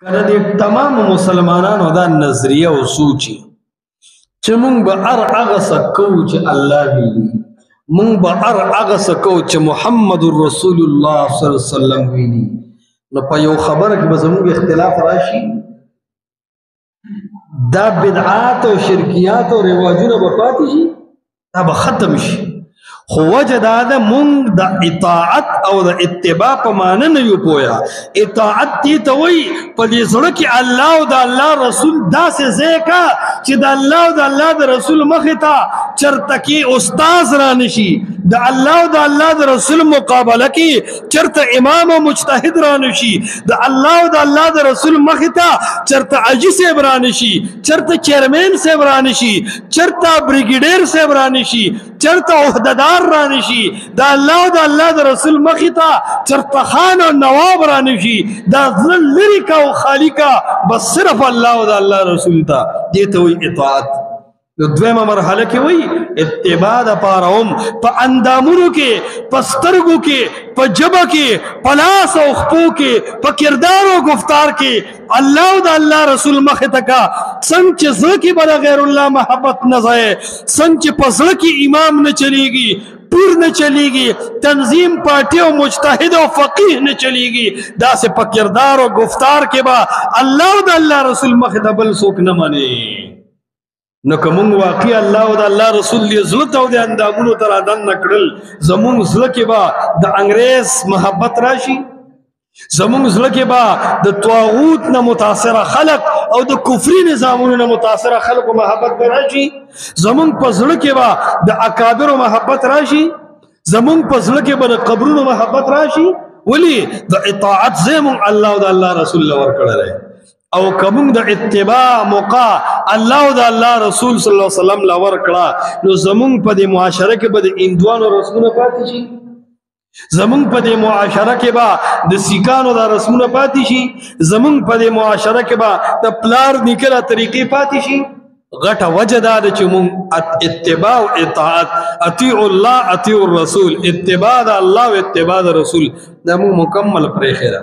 کنه دې تمام مسلمانانو دا نظریه او سوچي چې مونږ به هر هغه څه کوو چې الله ویلي، مونږ به هر هغه څه کوو چې محمد رسول الله صلی الله علیه وسلم ویلي. نو په یو خبره کې به زموږ اختلاف راشي، دا بدعات او شرکیات او رواجونه به پاتې شي، دا به ختم شي. خو وجه دا ده مونږ د اطاعت او د اتباع په معنی نه یو پوهه. اطاعت دې ته وایي په دې زړه کې الله او د الله رسول داسې ځای کا چې د الله او د الله د رسول مخې ته چرته کې استاذ را نشي، د الله او د الله د رسول مقابله کې چرته امام او مجتهد را نشي، د الله او د الله د رسول مخې ته چرته حاجي صاحب را نشي، چرته چیرمین صاحب را نشي، چرته بریګیډیر صاحب را نشي، چرته عہدیدار را نشي، د الله او د الله د رسول مخې ته چرته خان او نواب را نشي. دا ځل لري کا او خالی کا بس صرف الله او د الله رسول ته، دې ته وایي اطاعت. نو دویمه مرحله کې وایي اتباع دپاره هم په اندامونو کې، په سترګو کې، په ژبه کې، په لاس او خپو کې، په کردار او گفتار کې الله او د الله رسول مخې ته کا. څنګه چې زړه کې به د غیر الله محبت نه ځای، څنګه چې په زړه کې امام نه چلیږي، پیر نه چلیږي، تنظیم پارټي او مجتهد او فقیه نه چلیږي، داسې په کردار او گفتار کې به الله او د الله رسول مخې ته بل څوک نه مني. نو که مونږ واقعي الله او د الله رسول دې زړه ته او د اندامونو ته رادننه کړل، زمونږ زړه کې به د انګریز محبت راشي، زمونږ زړه کې به د طاغوت نه متاثره خلق او د کفري نظامونو نه متاثره خلقو محبت به راشي، زمونږ په زړه کې به د اکابرو محبت راشي، زمونږ په زړه کې به د قبرونو محبت راشي. ولې د اطاعت ځای مونږ الله او د الله رسول له ورکړی، او کوم د اتباع موقع الله او د الله رسول صلی الله علیه وسلم لا ورکړه، نو زمونږ په دې معاشره کې به د هندوانو رسمونه پاتې شي، زمونږ په دې معاشره کې به د سیکانو دا رسمونه پاتې شي، زمونږ په دې معاشره کې به د پلار نیکه طریقې پاتې شي. غټه وجه دا ده چې مونږ اتباع او اطاعت، اطیع الله اطیع الرسول، اتباع د الله او اتباع د رسول دا مونږ مکمل پرېښې ده.